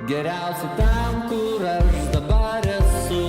Geriausia tam, kur aš dabar esu.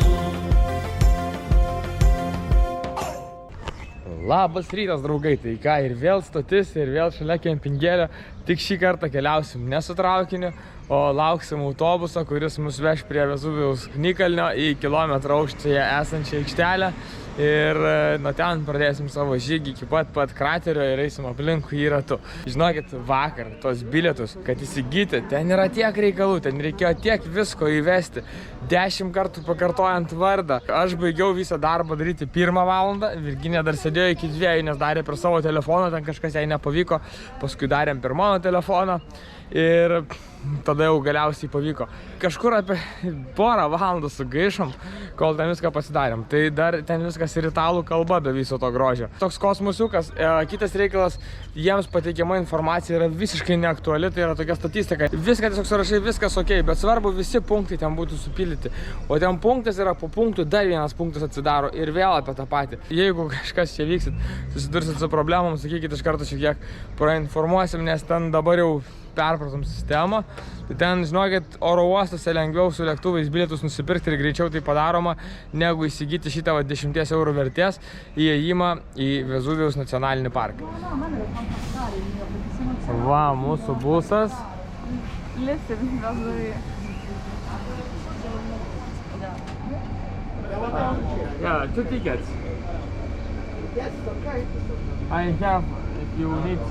Labas rytas, draugai, tai ką, ir vėl stotis, ir vėl šalia kempingėlio. Tik šį kartą keliausim ne su traukiniu, o lauksim autobuso, kuris mus veš prie Vezuvijaus ugnikalnio į kilometrą aukštyje esančią aikštelę. Ir nuo ten pradėsim savo žygį iki pat kraterio ir eisim aplinkui jį ratu. Žinokit, vakar tos bilietus, kad įsigyti, ten yra tiek reikalų, ten reikėjo tiek visko įvesti. 10 kartų pakartojant vardą. Aš baigiau visą darbą daryti 1 valandą, Virginija dar sėdėjo iki 2, nes darė per savo telefoną, ten kažkas jai nepavyko, paskui darėm per mano telefoną. Ir tada jau galiausiai pavyko. Kažkur apie porą valandų sugaišom, kol ten viską pasidarėm. Tai dar ten viskas ir italų kalba be viso to grožio. Toks kosmosiukas. Kitas reikalas, jiems pateikiama informacija yra visiškai neaktuali, tai yra tokia statistika. Viską tiesiog surašai, viskas ok, bet svarbu visi punktai ten būtų supildyti. O ten punktas yra po punktų, dar vienas punktas atsidaro ir vėl apie tą patį. Jeigu kažkas čia vyksit, susidursit su problemom, sakykit iš karto šiek tiek prainformuosim, nes ten dabar jau perpratom sistemą. Tai ten, žinokit, oro uostose lengviau su lėktuvais bilietus nusipirkti ir greičiau tai padaroma, negu įsigyti šitą 10 eurų vertės įėjimą į Vezuvijaus nacionalinį parką. Va, mūsų busas. Listen, Vezuvija. Yeah, 2 tickets. Yes, okay. I have, if you need.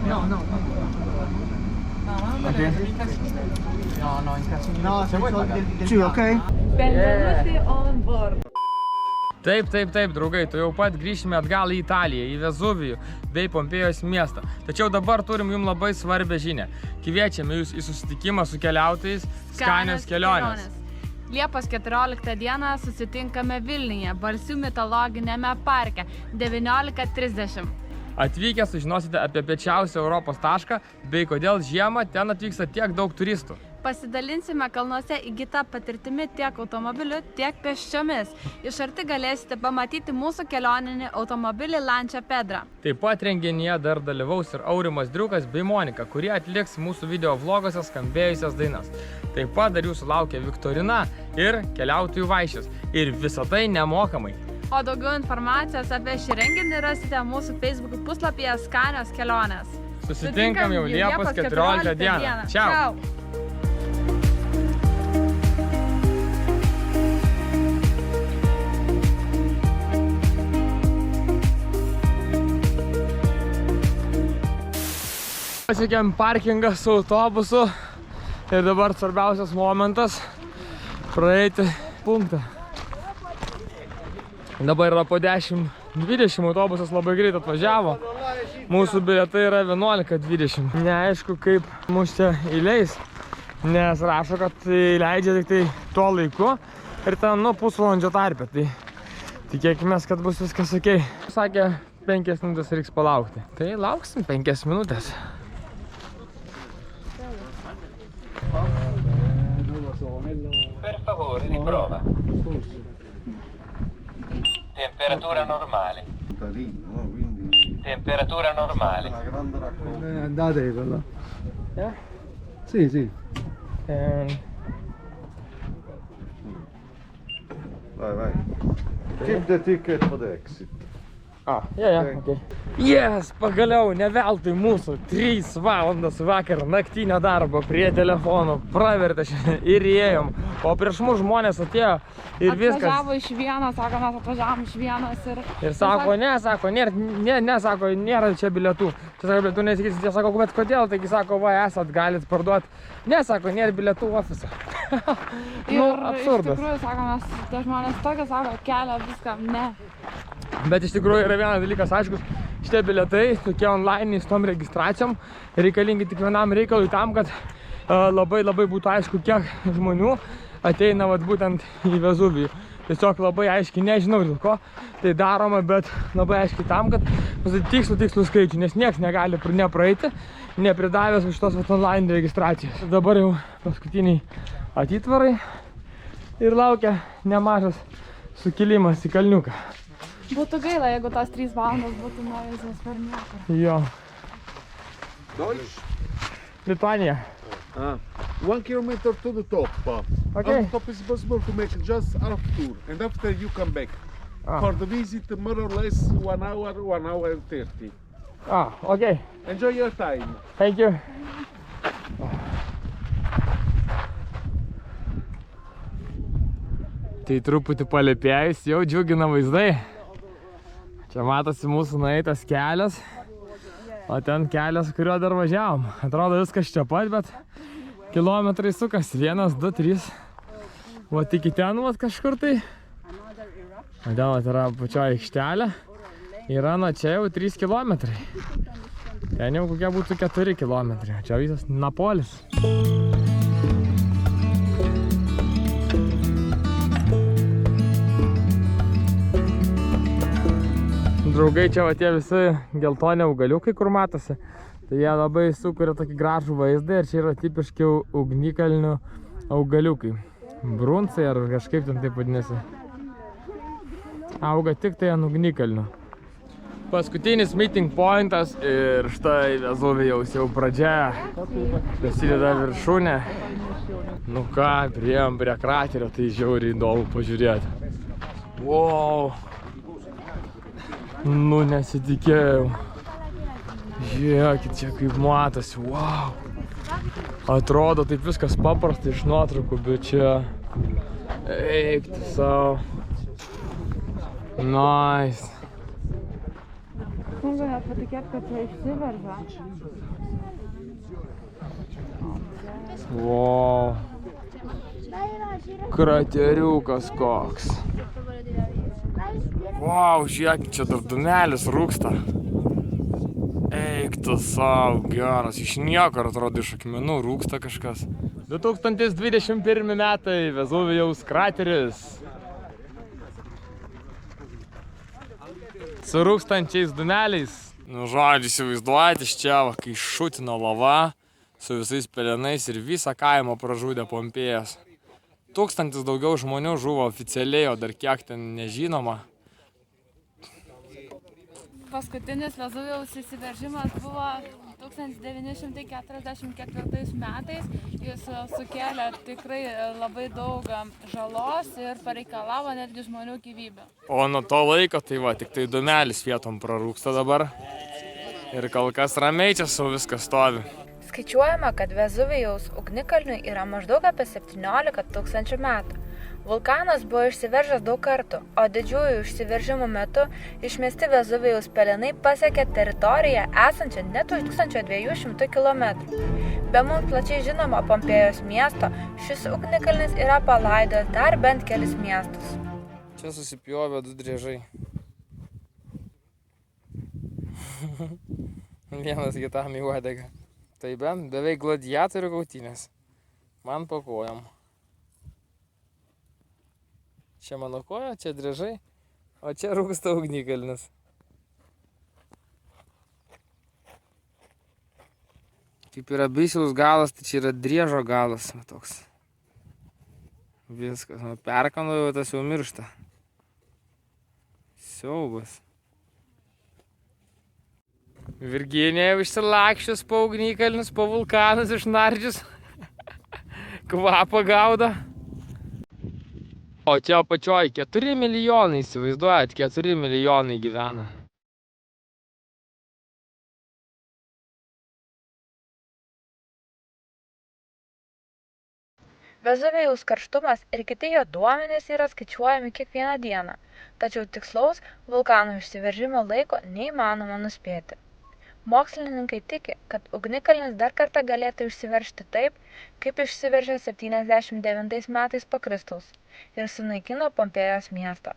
No. Okay. No, in caso no, se vuoi del sì, ok? Benvenuti on board. Taip, draugai, tai jau pat grįžime atgal į Italiją, į Vezuvijų bei Pompėjos miestą. Tačiau dabar turim jums labai svarbią žinią. Kviečiame jūs į susitikimą su keliautojais Skanios kelionės. Liepos 14 dieną susitinkame Vilniuje, Balsių mitologinėme parke, 19:30. Atvykę sužinosite apie piečiausią Europos tašką, bei kodėl žiemą ten atvyksta tiek daug turistų. Pasidalinsime kalnuose įgytą patirtimi tiek automobiliu, tiek pėsčiomis. Iš arti galėsite pamatyti mūsų kelioninį automobilį Lancia Pedra. Taip pat renginyje dar dalyvaus ir Aurimas Driukas bei Monika, kurie atliks mūsų video vlogose skambėjusias dainas. Taip pat dar jūsų laukia viktorina ir keliautojų vaišės. Ir visą tai nemokamai. O daugiau informacijos apie šį renginį rasite mūsų Facebook puslapyje Skanios kelionės. Susitinkam jau Liepos 14 dieną. Čiau! Pasiekėm parkingą su autobusu ir dabar svarbiausias momentas praeiti punktą. Dabar yra po 10:20, autobusas labai greit atvažiavo. Mūsų bilietai yra 11:20. Neaišku, kaip mus čia įleis, nes rašo, kad įleidžia tik tai tuo laiku ir ten pusvalandžio tarpe. Tai tikėkime, kad bus viskas ok. Sakė, 5 minutės reiks palaukti. Tai lauksim 5 minutės. Per favore, riprova. Temperatura normale. Temperatura normale. Andate quello. Sì. Vai. Keep the ticket for the exit. Okay. Yes, pagaliau, ne veltui mūsų 3 valandas vakar naktinio darbo prie telefonų pravertė šiandien ir įėjom. O prieš mus žmonės atėjo ir viskas. Atvažiavo iš Vienos, sako, mes atvažiavom iš Vienos ir... Ir sako, sako, nėra čia bilietų. Čia sako, bilietų nesakysit, jie sako, bet kodėl? Taigi sako, va, esat, galit parduoti. Ne, sako, nėra bilietų ofiso. Absurdas. Iš tikrųjų, sako, mes tie žmonės tokia, sako, kelia viską, ne. Bet iš tikrųjų yra vienas dalykas, aiškus, šitie bilietai, tokie online su tom registracijom, reikalingi tik vienam reikalui tam, kad labai būtų aišku, kiek žmonių ateina būtent į Vezuvijų. Tiesiog labai aiškiai, nežinau dėl ko tai daroma, bet labai aiškiai tam, kad tikslų skaičių, nes nieks negali nepraeiti, nepridavęs šitos online registracijos. Dabar jau paskutiniai atitvarai ir laukia nemažas sukilimas į kalniuką. Būtų gaila, jeigu tas 3 valandas būtų nuėjusios per niekur. Jo. Lituanija. 1 kilometer to the top. Okay. On the top is possible to make just half tour, and after you come back. For the visit, more or less 1 hour, 1 hour and 30. Okay. Enjoy your time. Thank you. Tai truputį palėpėjus, jau džiugina vaizdai. Čia matosi mūsų nueitas kelias, o ten kelias, kuriuo dar važiavom. Atrodo viskas čia pat, bet kilometrai sukas. 1, 2, 3. O iki ten kažkur tai. O ten yra pačioje aikštelė. Yra nuo čia jau 3 kilometrai. Ten jau kokie būtų 4 kilometrai. Čia visas Napolis. Draugai, čia va tie visi geltoni augaliukai, kur matosi. Tai jie labai sukuria tokį gražų vaizdą ir čia yra tipiški ugnikalnių augaliukai. Brunsai ar kažkaip ten taip vadinasi. Auga tik tai ant ugnikalnių. Paskutinis meeting pointas ir štai Vezuvijaus jau pradžia. Prasideda viršūnė. Nu ką, priėjom prie kraterio, tai žiauriai įdomu pažiūrėti. Wow! Nu nesitikėjau. Žiūrėkit čia kaip matosi, wow. Atrodo taip viskas paprasta iš nuotraukų, bet čia eik tu savo. Nice. Galėt patikėti, kad čia išsiveržia. Wow. Krateriukas koks. Wow, žiūrėkit, čia dar dunelis rūksta. Eik tu savo, geras, iš niekur atrodo iš akmenų rūksta kažkas. 2021 metai, Vezuvijaus krateris. Su rūkstančiais duneliais. Nu žodžiu, įsivaizduojate, iš čia, kai šutino lava, su visais pelenais ir visą kaimą pražudė Pompėjas. 1000 daugiau žmonių žuvo oficialiai, o dar kiek ten nežinoma. Paskutinis Vezuvijaus įsiveržimas buvo 1944 metais. Jis sukėlė tikrai labai daug žalos ir pareikalavo netgi žmonių gyvybę. O nuo to laiko tai va, tik tai dunelis vietom prarūksta dabar. Ir kol kas ramiai čia sau viskas stovi. Skaičiuojama, kad Vezuvijaus ugnikalniui yra maždaug apie 17 000 metų. Vulkanas buvo išsiveržęs daug kartų, o didžiųjų išsiveržimų metu išmesti Vezuvijaus pelenai pasiekė teritoriją esančią net už 1200 km. Be mums plačiai žinomo Pompėjos miesto, šis ugnikalnis yra palaidojęs dar bent kelis miestus. Čia susipjovė 2 driežai. Vienas kitam į uodegą. Tai bent beveik gladiatorių kautynės. Man po kojom. Čia mano koja, čia driežai, o čia rūksta ugnikalnis. Kaip yra Baisiaus galas, tai čia yra driežo galas. Toks. Viskas, perkando, tas jau miršta. Siaubas. Virginija jau išsilakščius po ugnikalnius, po vulkanus išnardžius. Kvapą gaudo. O čia apačioj 4 milijonai, įsivaizduojat, 4 milijonai gyvena. Vezuvijaus karštumas ir kiti jo duomenys yra skaičiuojami kiekvieną dieną, tačiau tikslaus vulkanų išsiveržimo laiko neįmanoma nuspėti. Mokslininkai tiki, kad ugnikalnis dar kartą galėtų išsiveržti taip, kaip išsiveržė 79 metais po Kristaus ir sunaikino Pompėjos miestą.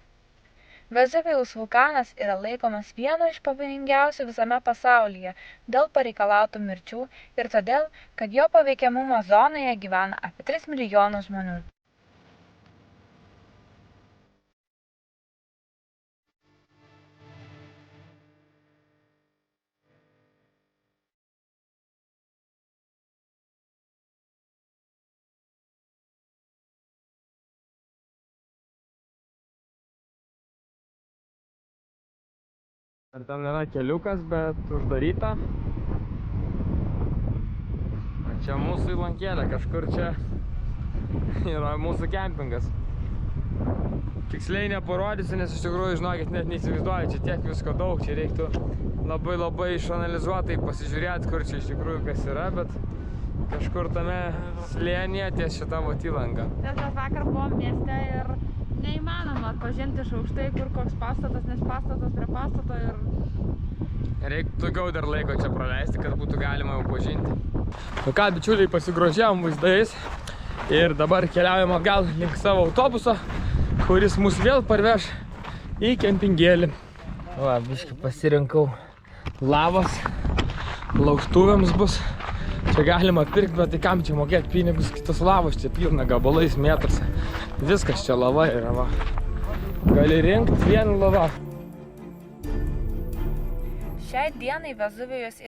Vezuvijaus vulkanas yra laikomas vienu iš pavojingiausių visame pasaulyje dėl pareikalautų mirčių ir todėl, kad jo paveikiamumo zonoje gyvena apie 3 milijonus žmonių. Ir ten yra keliukas, bet uždaryta. Čia mūsų įlankėlė, kažkur čia yra mūsų kempingas. Tiksliai neparodysiu, nes iš tikrųjų, žinokit, net neįsivaizduoju, čia tiek visko daug, čia reiktų labai išanalizuotai pasižiūrėti, kur čia iš tikrųjų kas yra, bet kažkur tame slėnyje ties šita vat įlanga. Mes vakar buvom mieste ir neįmanoma atpažinti iš aukštai, kur koks pastatas, nes pastatas prie pastato ir... Reiktų daugiau dar laiko čia praleisti, kad būtų galima jau pažinti. Nu ką, bičiuliai, pasigrožėjom vaizdais ir dabar keliaujam atgal link savo autobuso, kuris mus vėl parveš į kempingėlį. Va, biškai pasirinkau lavas, laužtuvėms bus. Čia galima pirkti, bet tai kam čia mokėti pinigus, kitos lavos čia pilna gabalais metruose. Viskas čia lava yra, va. Gali rinkti vieną lavą. Šiai dienai Vezuvijus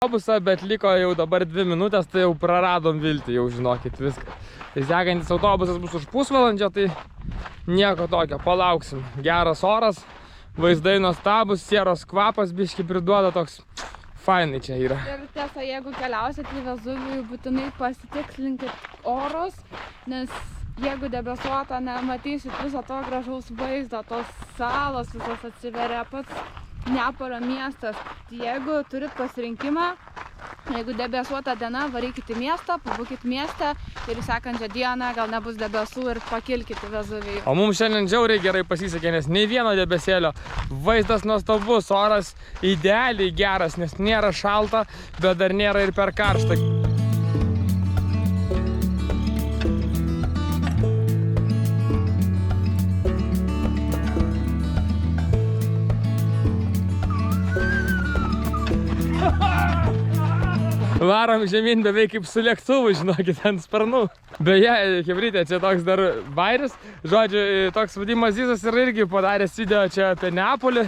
autobusą, bet liko jau dabar 2 minutės, tai jau praradom viltį, jau žinokit viską. Tai sekantis autobusas bus už pusvalandžio, tai nieko tokio, palauksim. Geras oras, vaizdai nuostabus, sieros kvapas biški priduoda, toks fainai čia yra. Ir tiesa, jeigu keliausit į Vezuvijų, būtinai pasitikslinkit orus, nes jeigu debesuota, nematysit viso to gražaus vaizdo, tos salos visos atsiveria, pats Neapolio miestas. Jeigu turit pasirinkimą, jeigu debesuota diena, varykit į miestą, pabūkit mieste ir sekančią dieną gal nebus debesų ir pakilkit į Vezuvijų. O mums šiandien žiauriai gerai pasisekė, nes nei vieno debesėlio. Vaizdas nuostabus, oras idealiai geras, nes nėra šalta, bet dar nėra ir per karšta. Varom žemyn beveik kaip su lėktuvu, žinokit, ant sparnų. Beje, chebrytė, čia toks dar bairis. Žodžiu, toks vadimas Zizas yra irgi padaręs video čia apie Neapolį.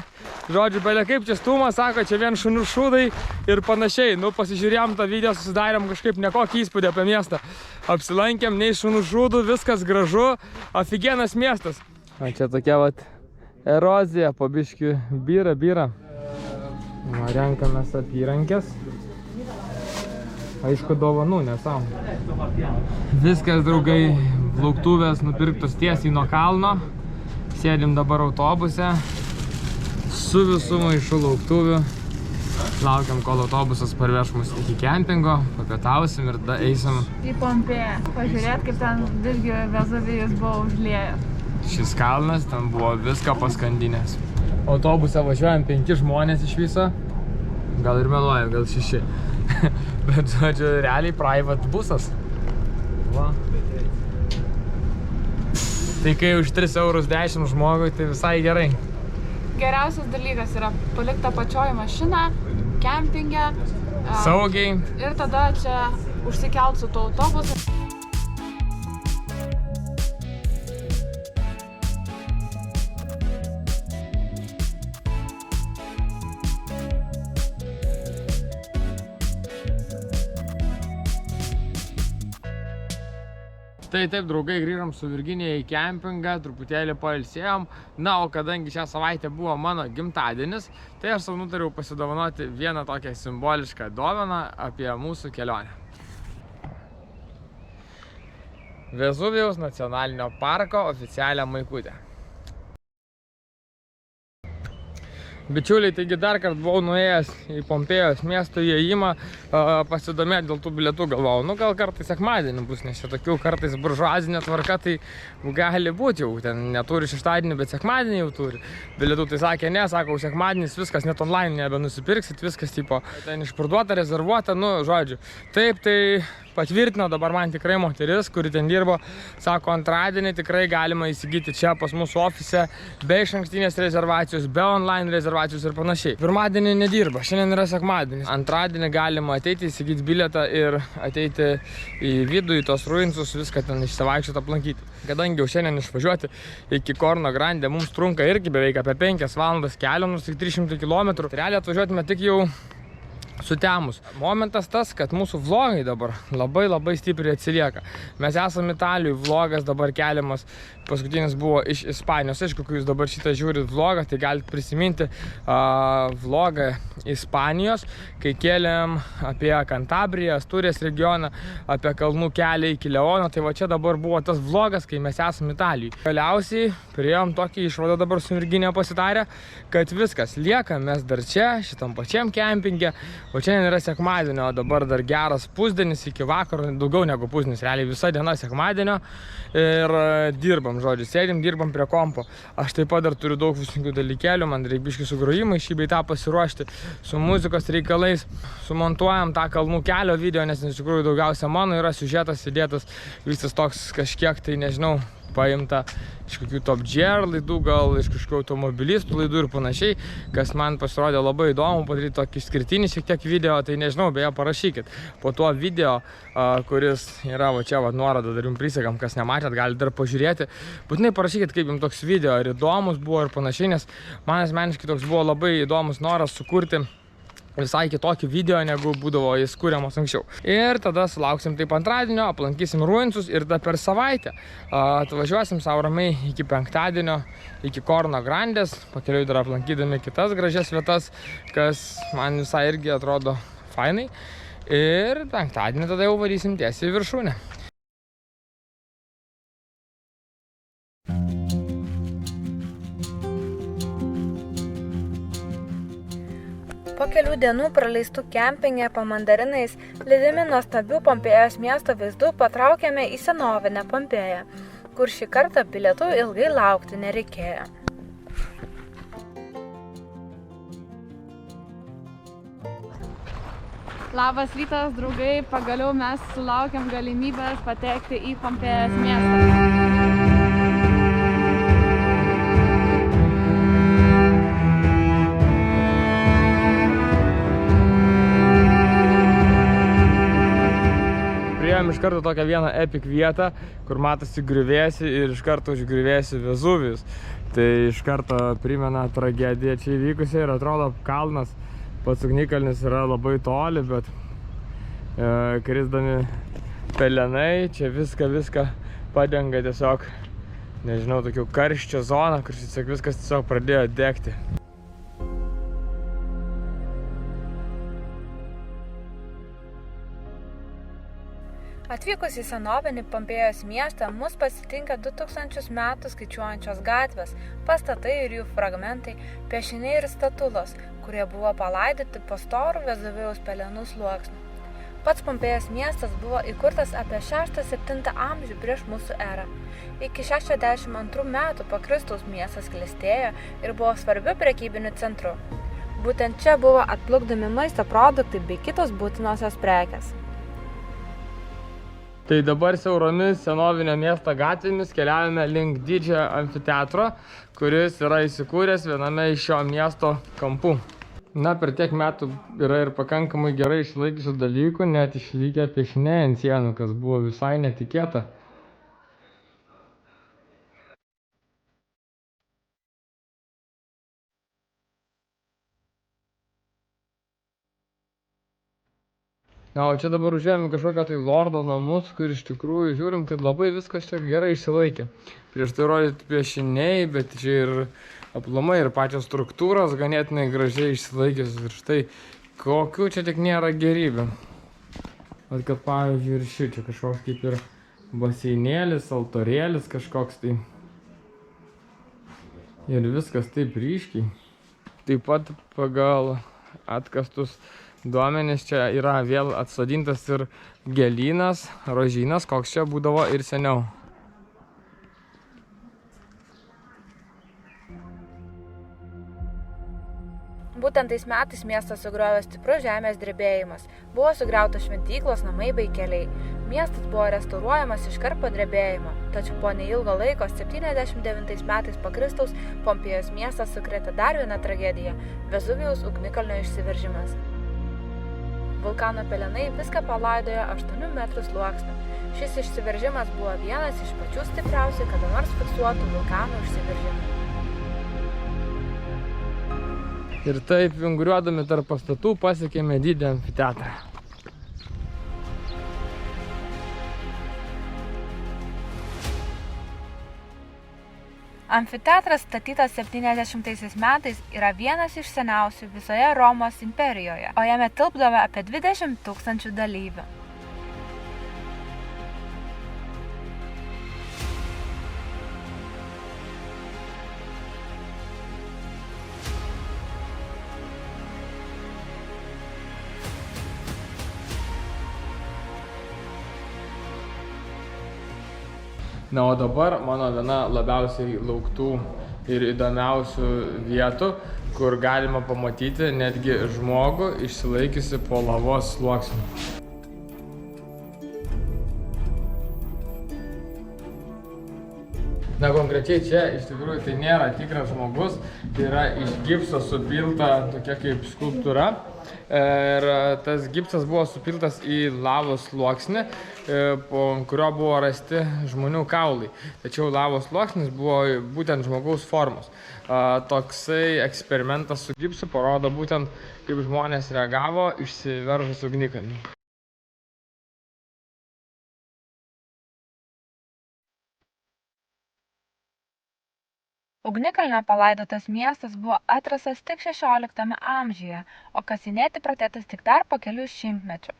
Žodžiu, belia kaip čia stūma, sako, čia vien šunų šūdai ir panašiai. Nu, pasižiūrėjom tą video, susidarėm kažkaip nekokį įspūdį apie miestą. Apsilankėm, nei šunų šūdų, viskas gražu, aфиgenas miestas. O čia tokia vat erozija, po biškių byra. Renkamės apyrankės. Aišku, dovanų, nesam. Viskas, draugai, lauktuvės nupirktos tiesiai nuo kalno. Sėdim dabar autobuse su visų maišu lauktuvių. Laukiam, kol autobusas parveš mus iki kempingo, papietausim ir tada eisim į Pompėją. Pažiūrėt, kaip ten visgi Vezuvijus buvo užliejęs. Šis kalnas, ten buvo viską paskandinės. Autobuse važiuojam 5 žmonės iš viso. Gal ir meluoju, gal 6. Bet, žodžiu, realiai private busas. Va. Tai kai už 3,10 € žmogui, tai visai gerai. Geriausias dalykas yra palikta pačioj mašiną, kempinge. Saugiai. Ir tada čia užsikelt su tuo autobusu. Tai taip, draugai, grįžom su Virginija į kempingą, truputėlį pailsėjom. Na, o kadangi šią savaitę buvo mano gimtadienis, tai aš savo nutariau pasidovanoti vieną tokią simbolišką dovaną apie mūsų kelionę. Vezuvijaus nacionalinio parko oficialią maikutę. Bičiuliai, taigi dar kartą buvau nuėjęs į Pompėjos miesto įėjimą pasidomėti dėl tų bilietų, galvojau, nu gal kartais sekmadienį bus, nes čia tokių kartais buržuazinė tvarka, tai gali būti jau, ten neturi šeštadienį, bet sekmadienį jau turi bilietų, tai sakė, ne, sakau, sekmadienis viskas, net online nebenusipirksit, viskas tipo, ten išparduota, rezervuota, nu, žodžiu, taip, tai patvirtino dabar man tikrai moteris, kuri ten dirbo, sako, antradienį tikrai galima įsigyti čia pas mūsų ofise, be išankstinės rezervacijos, be online rezervacijos ir panašiai. Pirmadienį nedirba, šiandien yra sekmadienis. Antradienį galima ateiti, įsigyti bilietą ir ateiti į vidų, į tos ruinsus, viską ten išsivaikščioti, aplankyti. Kadangi jau šiandien išvažiuoti iki Corno Grande mums trunka irgi beveik apie 5 valandas kelio, nors tik 300 km. Realiai atvažiuotume tik jau sutemus. Momentas tas, kad mūsų vlogai dabar labai stipriai atsilieka. Mes esame Italijoje, vlogas dabar keliamas, paskutinis buvo iš Ispanijos. Aišku, kai jūs dabar šitą žiūrit vlogą, tai galite prisiminti vlogą Ispanijos, kai kėlėm apie Kantabriją, Asturės regioną, apie kalnų kelią iki Leono. Tai va čia dabar buvo tas vlogas, kai mes esame Italijoje. Galiausiai priėjom tokį išvadą dabar su Virginija pasitarę, kad viskas, liekam mes dar čia, šitam pačiam kempinge. O šiandien yra sekmadienio, dabar dar geras pusdienis iki vakaro, daugiau negu pusdienis, realiai visa diena sekmadienio ir dirbam, žodžiu, sėdim, dirbam prie kompo. Aš taip pat dar turiu daug visokių dalykėlių, man reikia biškį su grojimai, šį bei tą pasiruošti, su muzikos reikalais, sumontuojam tą kalnų kelio video, nes iš tikrųjų daugiausia mano yra siužetas įdėtas, visas toks kažkiek, tai nežinau, paimta iš kokių Top Gear laidų, gal iš kažkokių automobilistų laidų ir panašiai, kas man pasirodė labai įdomu padaryti tokį išskirtinį šiek tiek video, tai nežinau, beje parašykit. Po tuo video, kuris yra va čia, va, nuoroda, dar jums prisakam, kas nematėt, galite dar pažiūrėti. Būtinai parašykit, kaip jums toks video, ar įdomus buvo ir panašiai, nes man asmeniškai toks buvo labai įdomus noras sukurti visai kitokį video, negu būdavo jis kuriamas anksčiau. Ir tada sulauksim taip antradienio, aplankysim ruinsus ir tada per savaitę atvažiuosim savo ramiai iki penktadienio, iki Corno Grandės, pakeliui dar aplankydami kitas gražias vietas, kas man visai irgi atrodo fainai. Ir penktadienį tada jau varysim tiesiai į viršūnę. Po kelių dienų praleistų kempinge po mandarinais, lydimi nuostabių Pompėjos miesto vaizdų, patraukėme į senovinę Pompėją, kur šį kartą bilietų ilgai laukti nereikėjo. Labas rytas, draugai, pagaliau mes sulaukėm galimybės patekti į Pompėjos miestą. Iš karto tokią vieną epic vietą, kur matosi griuvėsiai ir iš karto už griuvėsių Vezuvijus. Tai iš karto primena tragediją čia įvykusią ir atrodo kalnas, pats ugnikalnis yra labai toli, bet krisdami pelenai čia viską padengia tiesiog, nežinau, tokių karščio zoną, kur tiesiog viskas tiesiog pradėjo degti. Atvykus į senovinį Pompėjos miestą, mus pasitinka 2000 metų skaičiuojančios gatvės, pastatai ir jų fragmentai, piešiniai ir statulos, kurie buvo palaidoti po storų Vezuvijaus pelenų sluoksniu. Pats Pompėjos miestas buvo įkurtas apie 6-7 amžių prieš mūsų erą. Iki 62 metų po Kristaus miestas klestėjo ir buvo svarbiu prekybiniu centru. Būtent čia buvo atplukdomi maisto produktai bei kitos būtinosios prekės. Tai dabar siauromis senovinio miesto gatvėmis keliavome link didžiojo amfiteatro, kuris yra įsikūręs viename iš šio miesto kampų. Na, per tiek metų yra ir pakankamai gerai išlaikysių dalykų, net išlikę piešiniai ant sienų, kas buvo visai netikėta. Na, o čia dabar užėjome kažkokią tai lordo namus, kur iš tikrųjų žiūrim, kad labai viskas čia gerai išsilaikė. Prieš tai rodyti piešiniai, bet čia ir aplamai ir pačios struktūros ganėtinai gražiai išsilaikęs. Ir štai, kokių čia tik nėra gerybių. Vat kad pavyzdžiui ir čia kažkoks kaip ir baseinėlis, altorėlis kažkoks tai. Ir viskas taip ryškiai. Taip pat pagal atkastus duomenis čia yra vėl atsodintas ir gėlynas, rožynas, koks čia būdavo ir seniau. Būtent tais metais miestą sugriovė stiprus žemės drebėjimas. Buvo sugriautos šventyklos, namai bei keliai. Miestas buvo restauruojamas iškart po drebėjimo, tačiau po neilgo laiko 79 metais po Kristaus Pompėjos miestas sukrėtė dar vieną tragediją – Vezuvijaus ugnikalnio išsiveržimas. Vulkano pelenai viską palaidojo 8 metrų sluoksniu. Šis išsiveržimas buvo vienas iš pačių stipriausių kada nors fiksuotų vulkanų išsiveržimų. Ir taip, vinguriuodami tarp pastatų, pasiekėme didį amfiteatrą. Amfiteatras, statytas 70 metais, yra vienas iš seniausių visoje Romos imperijoje, o jame tilpdavo apie 20 000 dalyvių. Na, o dabar mano viena labiausiai lauktų ir įdomiausių vietų, kur galima pamatyti netgi žmogų išsilaikiusi po lavos sluoksniu. Na, konkrečiai čia iš tikrųjų tai nėra tikras žmogus, tai yra iš gipso supilta tokia kaip skulptūra. Ir tas gipsas buvo supiltas į lavos sluoksnį, po kurio buvo rasti žmonių kaulai. Tačiau lavos sluoksnis buvo būtent žmogaus formos. Toksai eksperimentas su gipsu parodo būtent, kaip žmonės reagavo išsiveržus ugnikalniui. Ugnikalnio palaidotas miestas buvo atrastas tik 16 amžiuje, o kasinėti pradėtas tik dar po kelių šimtmečių.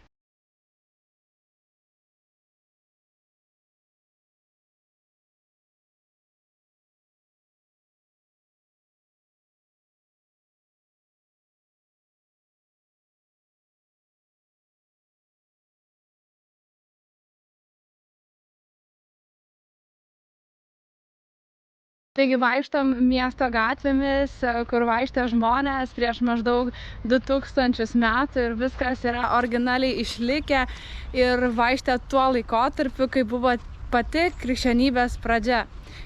Taigi vaikštom miesto gatvėmis, kur vaikštė žmonės prieš maždaug 2000 metų ir viskas yra originaliai išlikę ir vaikštė tuo laikotarpiu, kai buvo pati krikščionybės pradžia,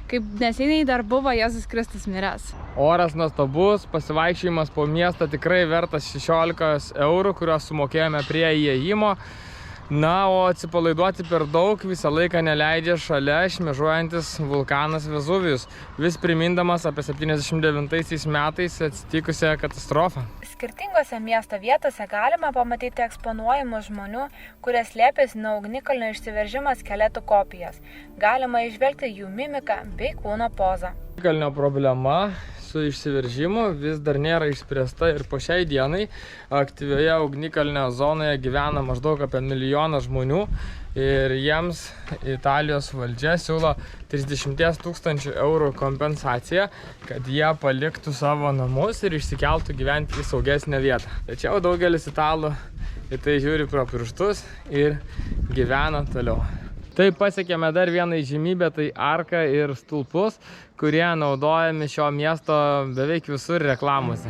kaip neseniai dar buvo Jėzus Kristus miręs. Oras nuostabus, pasivaikščiojimas po miestą tikrai vertas 16 eurų, kuriuos sumokėjome prie įėjimo. Na, o atsipalaiduoti per daug visą laiką neleidžia šalia šmėžuojantis vulkanas Vezuvijus, vis primindamas apie 79 metais atsitikusią katastrofą. Skirtingose miesto vietose galima pamatyti eksponuojamų žmonių, kurie slėpėsi nuo ugnikalnio išsiveržimo skeletų kopijas. Galima įžvelgti jų mimiką bei kūno pozą. Ugnikalnio problema su išsiveržimu vis dar nėra išspręsta ir po šiai dienai aktyvioje ugnikalnio zonoje gyvena maždaug apie 1 milijoną žmonių ir jiems Italijos valdžia siūlo 30 000 eurų kompensaciją, kad jie paliktų savo namus ir išsikeltų gyventi į saugesnę vietą. Tačiau daugelis italų į tai žiūri pro pirštus ir gyvena toliau. Taip pasiekėme dar vieną įžymybę, tai arką ir stulpus, kurie naudojami šio miesto beveik visur reklamose.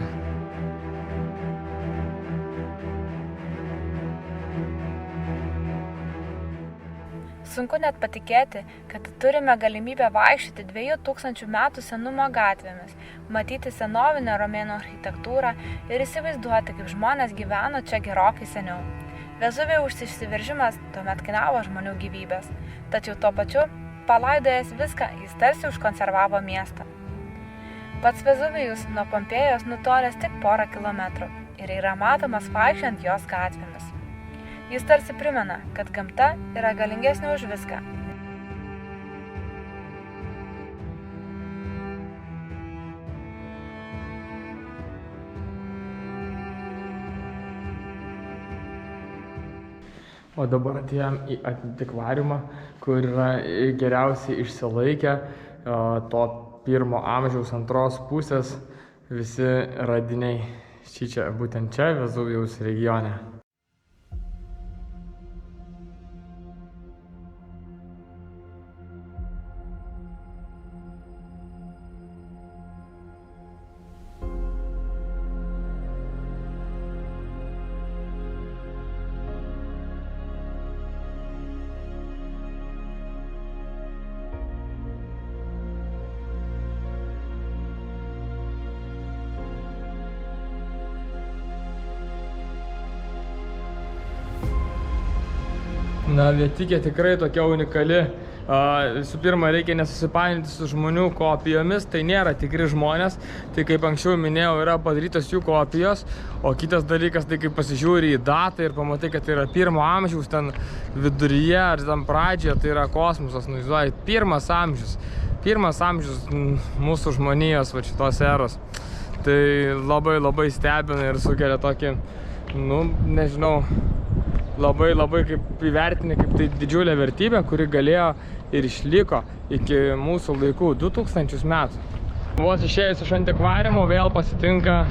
Sunku net patikėti, kad turime galimybę vaikščioti 2000 metų senumo gatvėmis, matyti senovinę romėnų architektūrą ir įsivaizduoti, kaip žmonės gyveno čia gerokai seniau. Vezuvijaus išsiveržimas tuomet kainavo žmonių gyvybės, tačiau tuo pačiu, palaidojęs viską, jis tarsi užkonservavo miestą. Pats Vezuvijus nuo Pompėjos nutolęs tik porą kilometrų ir yra matomas vaikščiant jos gatvėmis. Jis tarsi primena, kad gamta yra galingesnė už viską. O dabar atėjom į antikvariumą, kur yra geriausiai išsilaikę to 1 amžiaus 2 pusės visi radiniai šičia, būtent čia, Vezuvijaus regione. Na, Vietikė tikrai tokia unikali. Visų pirma, reikia nesusipainioti su žmonių kopijomis, tai nėra tikri žmonės, tai kaip anksčiau minėjau, yra padarytos jų kopijos, o kitas dalykas, tai kaip pasižiūri į datą ir pamatai, kad tai yra 1 amžiaus ten viduryje ar ten pradžioje, tai yra kosmosas, nuizduoji, 1 amžius. 1 amžius mūsų žmonijos va šitos eros. Tai labai stebina ir sukelia tokį, nežinau, labai kaip įvertinė, kaip tai didžiulė vertybė, kuri galėjo ir išliko iki mūsų laikų 2000 metų. Vos išėjus iš antikvariumo vėl pasitinka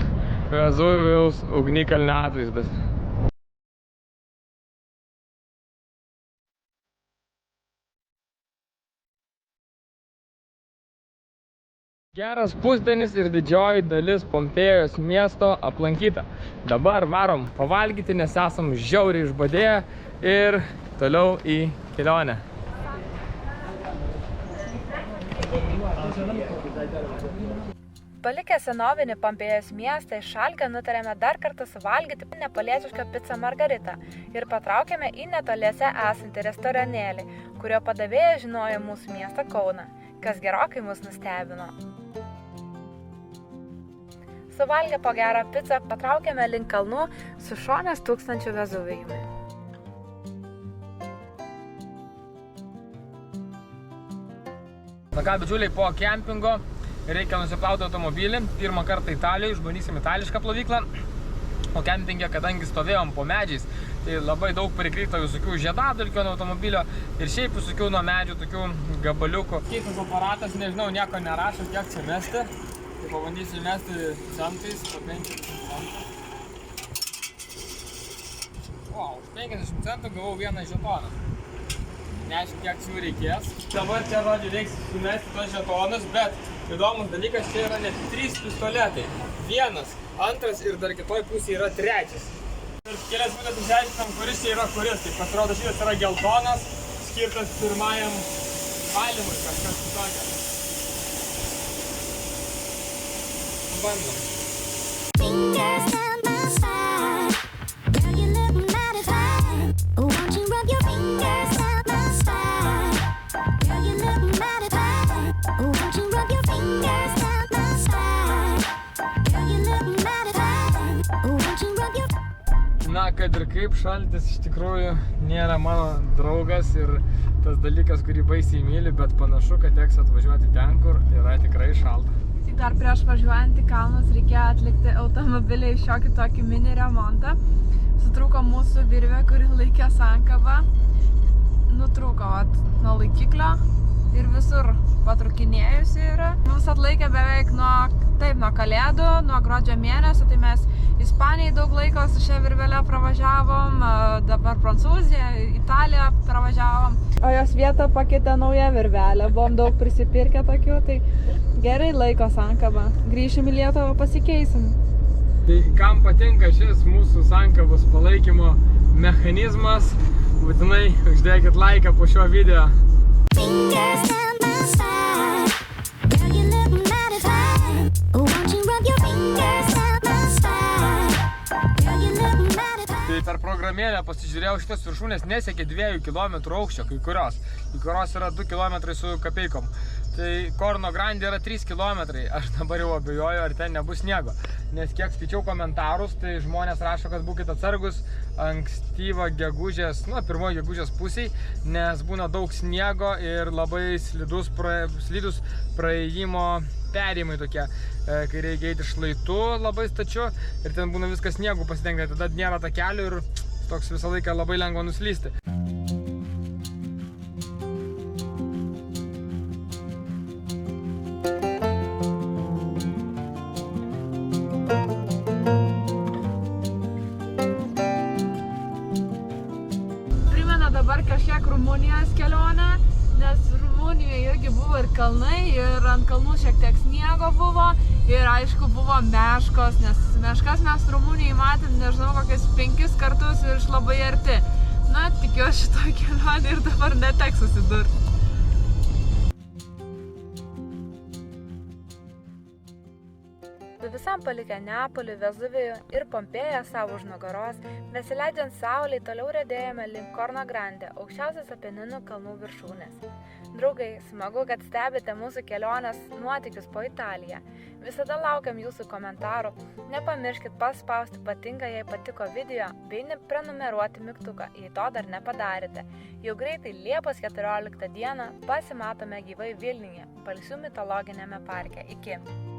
Vezuvijaus ugnikalnio atvaizdas. Geras pusdienis ir didžioji dalis Pompėjos miesto aplankyta. Dabar varom pavalgyti, nes esam žiauriai išbadėję ir toliau į kelionę. Palikę senovinį Pompėjos miestą iš Šalkę nutarėme dar kartą suvalgyti nepalietišką picą Margarita ir patraukėme į netoliese esantį restoranėlį, kurio padavėjas žinojo mūsų miestą Kauną, kas gerokai mus nustebino. Suvalgę po gerą picą patraukėme link kalnų su šonės 1000 Vezuvijumi. Na ką, bičiuliai, po kempingo reikia nusiplauti automobilį. Pirmą kartą Italijoje, išbandysim itališką plovyklą. O kempinge, kadangi stovėjom po medžiais, tai labai daug prikrito visokių žiedadulkių nuo automobilio ir šiaip visokių nuo medžių tokių gabaliukų. Keistas aparatas, nežinau, nieko nerašo, kiek čia mesti. Tai pabandysiu mesti centais, po 50 centų. Už 50 centų gavau 1 žetoną. Neaišku, kiek jų reikės. Dabar čia, žodžiu, reiks sumesti tos žetonus, bet įdomus dalykas, čia yra net 3 pistoletai. 1, 2 ir dar kitoj pusėje yra 3. Ir kelias minutės išsiaiškinam, kuris čia yra kuris. Tai pasirodo, šitas yra geltonas, skirtas pirmajam valymui, kažkas kitokio. Bandom. Na, kad ir kaip šaltis iš tikrųjų nėra mano draugas ir tas dalykas, kurį baisiai myli, bet panašu, kad teks atvažiuoti ten, kur yra tikrai šalta. Tik dar prieš važiuojant į kalnus reikėjo atlikti automobiliai šiokį tokį mini remontą. Sutrūko mūsų virvė, kuri laikė sankabą. Nutrūko nuo laikiklio ir visur patrukinėjusi yra. Mums atlaikė beveik nuo kalėdų, nuo gruodžio mėnesio, tai mes Ispanijai daug laiko su šia virvelė pravažiavom, dabar Prancūziją, Italiją pravažiavom. O jos vietą pakeitė nauja virvelė, buvom daug prisipirkę tokių, tai gerai laiko sankabą. Grįšim į Lietuvą, pasikeisim. Tai kam patinka šis mūsų sankabos palaikymo mechanizmas, būtinai uždėkit laiką po šio video. Tai per programėlę pasižiūrėjau, šitos viršūnės nesiekia 2 km aukščio, kai kurios yra 2 km su kapeikom. Tai Corno Grande yra 3 km, aš dabar jau abejoju, ar ten nebus sniego. Nes kiek skaičiau komentarus, tai žmonės rašo, kad būkite atsargus ankstyvą gegužės, pirmoji gegužės pusėj, nes būna daug sniego ir labai slidus praėjimo perėjimai tokie, kai reikia eiti šlaitu labai stačiu ir ten būna viskas sniegu pasidengta, tada nėra takelių ir toks visą laiką labai lengva nuslysti. Rumunijos kelionę, nes Rumunijoje irgi buvo ir kalnai, ir ant kalnų šiek tiek sniego buvo, ir aišku buvo meškos, nes meškas mes Rumunijai matėm, nežinau, kokias 5 kartus ir iš labai arti. Na, tikiuosi šitoj kelionė ir dabar neteks susidurti. Su visam palikę Neapolį, Vezuvijų ir Pompėją savo už nugaros, besileidžiant saulei toliau riedėjome link Korno Grande, aukščiausios Apeninų kalnų viršūnės. Draugai, smagu, kad stebite mūsų kelionės nuotykius po Italiją. Visada laukiam jūsų komentarų. Nepamirškit paspausti patinka, jei patiko video, bei prenumeruoti mygtuką, jei to dar nepadarėte. Jau greitai Liepos 14 dieną pasimatome gyvai Vilniuje, Balsių mitologinėme parke. Iki!